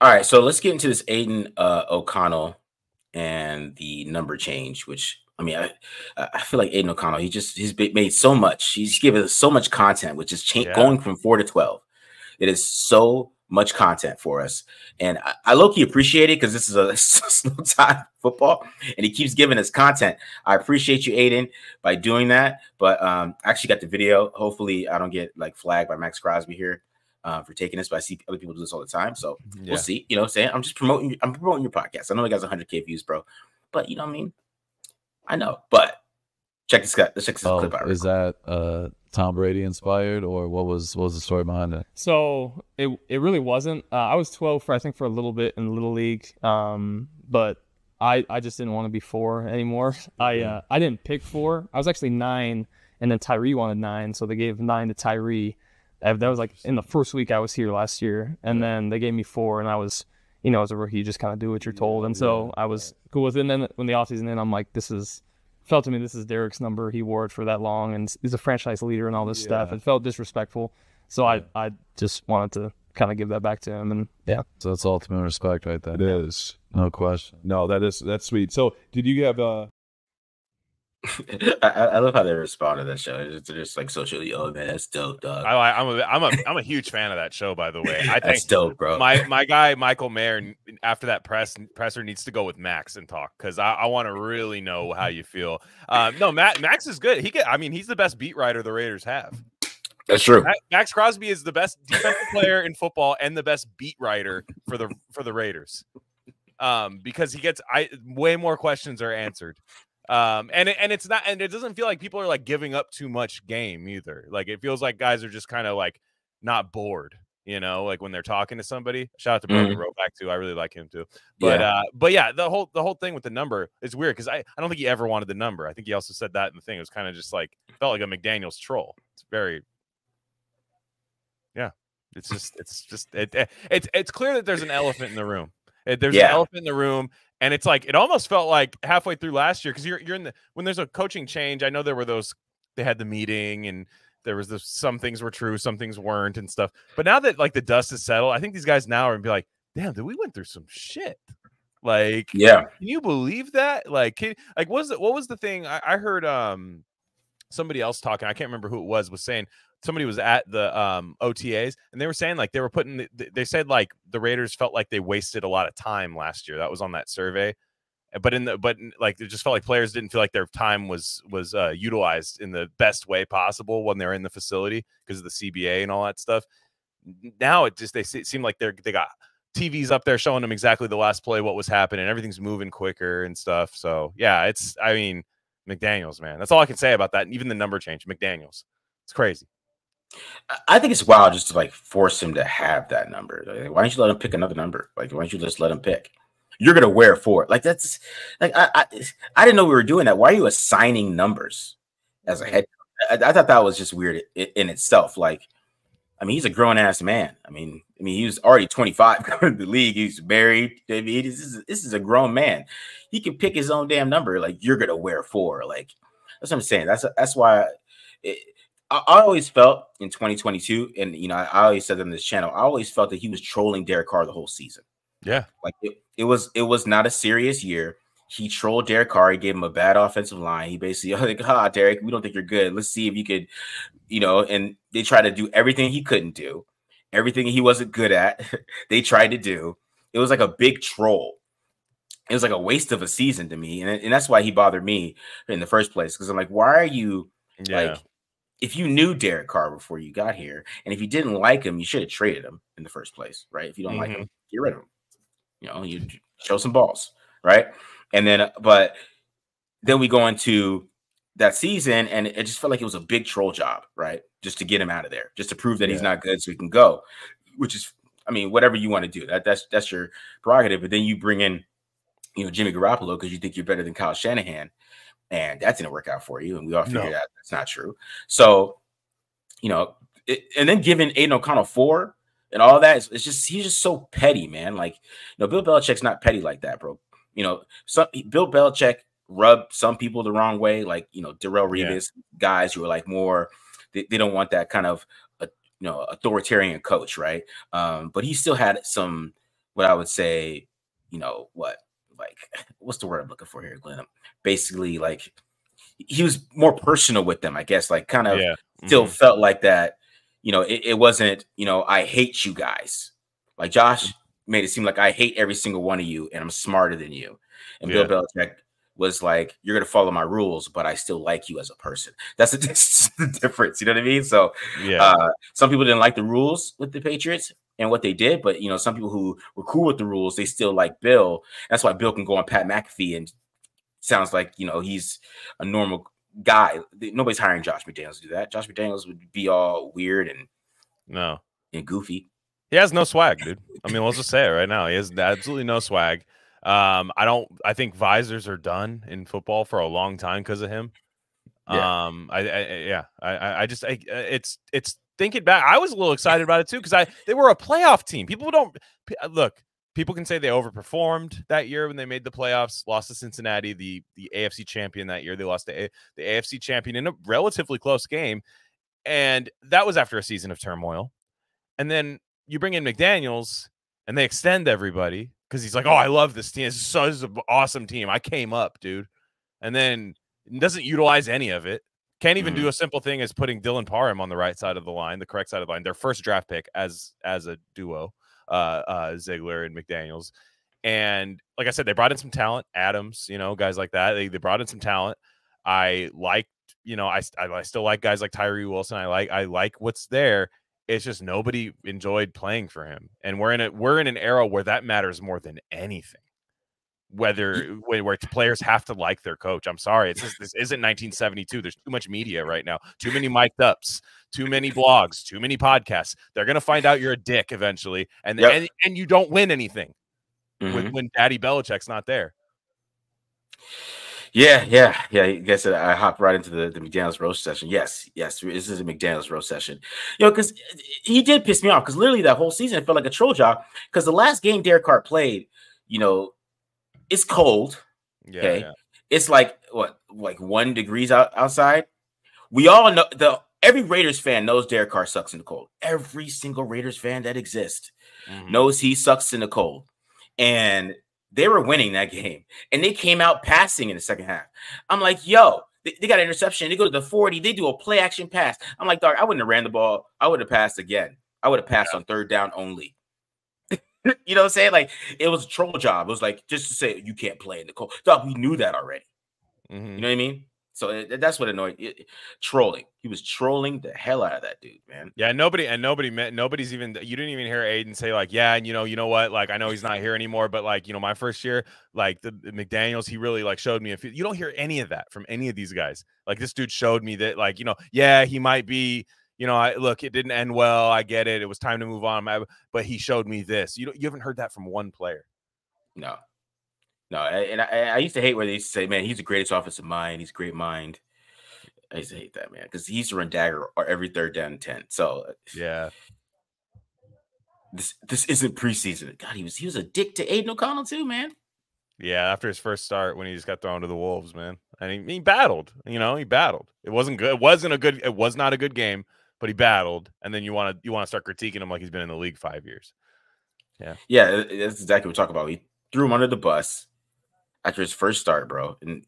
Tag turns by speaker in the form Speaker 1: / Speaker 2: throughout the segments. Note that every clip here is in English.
Speaker 1: All right, so let's get into this Aidan O'Connell and the number change, which I mean, I feel like Aidan O'Connell, he's made so much. He's given us so much content, which is going from 4 to 12. It is so much content for us. And I low-key appreciate it because this is a slow time football and he keeps giving us content. I appreciate you, Aidan, by doing that. But I actually got the video. Hopefully I don't get like flagged by Max Crosby here for taking this, but I see other people do this all the time. So we'll see. You know what I'm saying? I'm just promoting your podcast. I know it got 100K views, bro. But you know what I mean? I know. But check this guy. Let's check this clip out.
Speaker 2: Is that Tom Brady inspired, or what was the story behind it?
Speaker 3: So it really wasn't. I was 12 for a little bit in the Little League, but I just didn't want to be 4 anymore. I didn't pick 4. I was actually 9, and then Tyree wanted 9, so they gave 9 to Tyree. That was like in the first week I was here last year, and then they gave me 4, and I was, as a rookie, you just kind of do what you're told, and so I was cool with it. And then when the offseason ended, I'm like, this is Derek's number. He wore it for that long, and he's a franchise leader and all this stuff. It felt disrespectful, so I just wanted to kind of give that back to him, and
Speaker 2: So that's ultimate respect right there.
Speaker 4: It is.
Speaker 2: No question.
Speaker 4: No, that's sweet. So did you have
Speaker 1: I love how they respond to that show. It's just like socially, oh man, that's dope, dog.
Speaker 5: I'm a huge fan of that show, by the way. I think
Speaker 1: that's dope, bro.
Speaker 5: My guy Michael Mayer, after that presser, needs to go with Max and talk, because I want to really know how you feel. No, Max is good. He's the best beat writer the Raiders have.
Speaker 1: That's true.
Speaker 5: Max Crosby is the best defensive player in football and the best beat writer for the Raiders. Because he gets way more questions are answered. And it doesn't feel like people are like giving up too much game either. Like it feels like guys are just kind of like not bored, like when they're talking to somebody. Shout out to Brody Roback too. I really like him too. But the whole thing with the number is weird because I don't think he ever wanted the number. I think he also said that in the thing. It was kind of just like felt like a McDaniels troll. It's very it's clear that there's an elephant in the room. There's an elephant in the room. And it's like, it almost felt like halfway through last year, because you're in when there's a coaching change, I know there were they had the meeting and there was some things were true, some things weren't and stuff. But now that like the dust is settled, I think these guys now are gonna be like, damn, dude, we went through some shit. Like, can you believe that? Like, what was the thing? I heard somebody else talking, I can't remember who it was saying, somebody was at the OTAs and they were saying like they said like the Raiders felt like they wasted a lot of time last year. That was on that survey. But like it just felt like players didn't feel like their time was utilized in the best way possible when they're in the facility because of the CBA and all that stuff. Now they seem like they got TVs up there showing them exactly the last play, what was happening. Everything's moving quicker and stuff. So yeah, McDaniels, man. That's all I can say about that. And even the number change, McDaniels. It's crazy.
Speaker 1: I think it's wild just to like force him to have that number. Like, why don't you let him pick another number? Like, why don't you just let him pick? You're gonna wear 4. Like that's like I didn't know we were doing that. Why are you assigning numbers as a head coach? I thought that was just weird in itself. Like, I mean, he's a grown ass man. I mean, he was already 25 coming to the league. He's married. I mean, this is a grown man. He can pick his own damn number. Like, you're gonna wear 4. Like, that's what I'm saying. That's why. I always felt in 2022, and I always said on this channel, I always felt that he was trolling Derek Carr the whole season.
Speaker 5: Yeah,
Speaker 1: like it was not a serious year. He trolled Derek Carr. He gave him a bad offensive line. He basically like, Derek, we don't think you're good. Let's see if you could, And they tried to do everything he couldn't do, everything he wasn't good at. They tried to do. It was like a big troll. It was like a waste of a season to me, and that's why he bothered me in the first place. Because I'm like, why are you like? If you knew Derek Carr before you got here, and if you didn't like him, you should have traded him in the first place, right? If you don't like him, get rid of him. You show some balls, right? And then, but then we go into that season, and it just felt like it was a big troll job, right? Just to get him out of there, just to prove that he's not good, so he can go. Which is, I mean, whatever you want to do, that's your prerogative. But then you bring in, Jimmy Garoppolo because you think you're better than Kyle Shanahan. And that didn't work out for you. And we all figured out that's not true. So, and then giving Aidan O'Connell 4 and all that, it's just, he's just so petty, man. Like, Bill Belichick's not petty like that, bro. Bill Belichick rubbed some people the wrong way. Like, Darrelle Revis, guys who are like more, they don't want that kind of, authoritarian coach. Right. But he still had some what I would say, what's the word I'm looking for here, Glenn? Basically, like, he was more personal with them, I guess, like kind of still felt like that, it wasn't, I hate you guys. Like Josh made it seem like I hate every single one of you and I'm smarter than you. And Bill Belichick was like, you're going to follow my rules, but I still like you as a person. That's the difference. You know what I mean? So some people didn't like the rules with the Patriots and what they did, but some people who were cool with the rules, they still like Bill. That's why Bill can go on Pat McAfee and sounds like, he's a normal guy. Nobody's hiring Josh McDaniels to do that. Josh McDaniels would be all weird and goofy.
Speaker 5: He has no swag, dude. I mean, let's just say it right now. He has absolutely no swag. I think visors are done in football for a long time because of him. It's thinking back. I was a little excited about it too because they were a playoff team. People can say they overperformed that year when they made the playoffs, lost to Cincinnati, the AFC champion that year. They lost to the AFC champion in a relatively close game, and that was after a season of turmoil. And then you bring in McDaniels, and they extend everybody because he's like, "Oh, I love this team. This is an awesome team. I came up, dude." And then doesn't utilize any of it. Can't even do a simple thing as putting Dylan Parham on the right side of the line, the correct side of the line, their first draft pick as a duo, Ziegler and McDaniels. And like I said, they brought in some talent, Adams, guys like that. They brought in some talent. I liked, I still like guys like Tyree Wilson. I like what's there. It's just nobody enjoyed playing for him. And we're in an era where that matters more than anything. Where players have to like their coach. I'm sorry. This isn't 1972. There's too much media right now. Too many mic'd ups, too many blogs, too many podcasts. They're going to find out you're a dick eventually. And you don't win anything when Daddy Belichick's not there.
Speaker 1: Yeah. I guess I hopped right into the McDaniels roast session. Yes. This is a McDaniels roast session. Because he did piss me off because literally that whole season it felt like a troll job because the last game Derek Carr played, it's cold. Okay. It's like 1 degree outside. We all know every Raiders fan knows Derek Carr sucks in the cold. Every single Raiders fan that exists knows he sucks in the cold. And they were winning that game. And they came out passing in the second half. I'm like, yo, they got an interception. They go to the 40. They do a play action pass. I'm like, dog, I wouldn't have ran the ball. I would have passed again. I would have passed on third down only. You know what I'm saying? Like, it was a troll job. It was like, just to say, you can't play in the cold. Dog, we knew that already. You know what I mean? So that's what annoyed trolling. He was trolling the hell out of that dude, man.
Speaker 5: Yeah, nobody's even, you didn't even hear Aidan say like, yeah, and you know what? Like, I know he's not here anymore, but like, my first year, like the McDaniels, he really like showed me you don't hear any of that from any of these guys. Like this dude showed me that like, yeah, he might be, look, it didn't end well. I get it. It was time to move on. But he showed me this. You haven't heard that from one player.
Speaker 1: No. And I used to hate where they used to say, man, he's the greatest offensive mind. He's a great mind. I used to hate that, man, because he used to run dagger or every third down and 10. So
Speaker 5: yeah,
Speaker 1: this isn't preseason. God, he was a dick to Aidan O'Connell too, man.
Speaker 5: Yeah, after his first start when he just got thrown to the wolves, man, and he battled. He battled. It wasn't good. It was not a good game, but he battled. And then you want to start critiquing him like he's been in the league 5 years.
Speaker 1: Yeah, that's exactly what we're talking about. He threw him under the bus after his first start, bro. And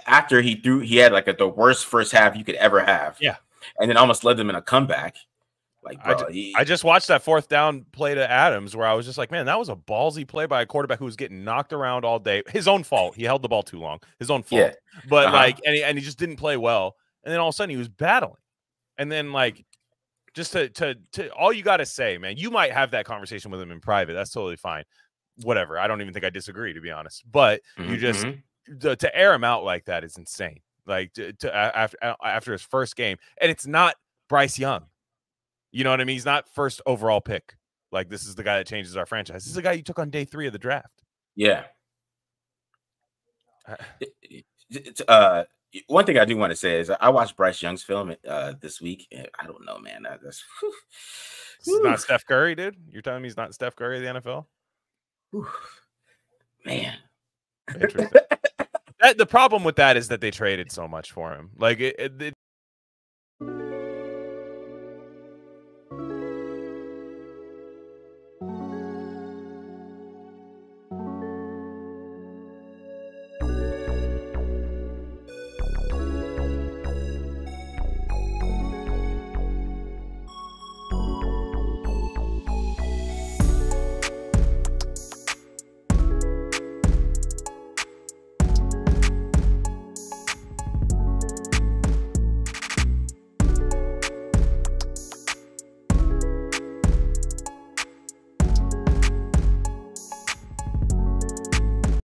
Speaker 1: after he had like the worst first half you could ever have.
Speaker 5: Yeah.
Speaker 1: And then almost led them in a comeback. Like, bro,
Speaker 5: I just watched that fourth down play to Adams where I was just like, man, that was a ballsy play by a quarterback who was getting knocked around all day. His own fault. He held the ball too long. His own fault. Yeah. But and he just didn't play well. And then all of a sudden he was battling. And then like just to all you got to say, man, you might have that conversation with him in private. That's totally fine. Whatever. I don't even think I disagree, to be honest. But you just to air him out like that is insane. Like after his first game, and it's not Bryce Young. You know what I mean? He's not first overall pick. Like this is the guy that changes our franchise. This is the guy you took on day 3 of the draft.
Speaker 1: Yeah. One thing I do want to say is I watched Bryce Young's film this week. And I don't know, man. That's
Speaker 5: not Steph Curry, dude. You're telling me he's not Steph Curry of the NFL?
Speaker 1: Man,
Speaker 5: interesting. The problem with that is that they traded so much for him. Like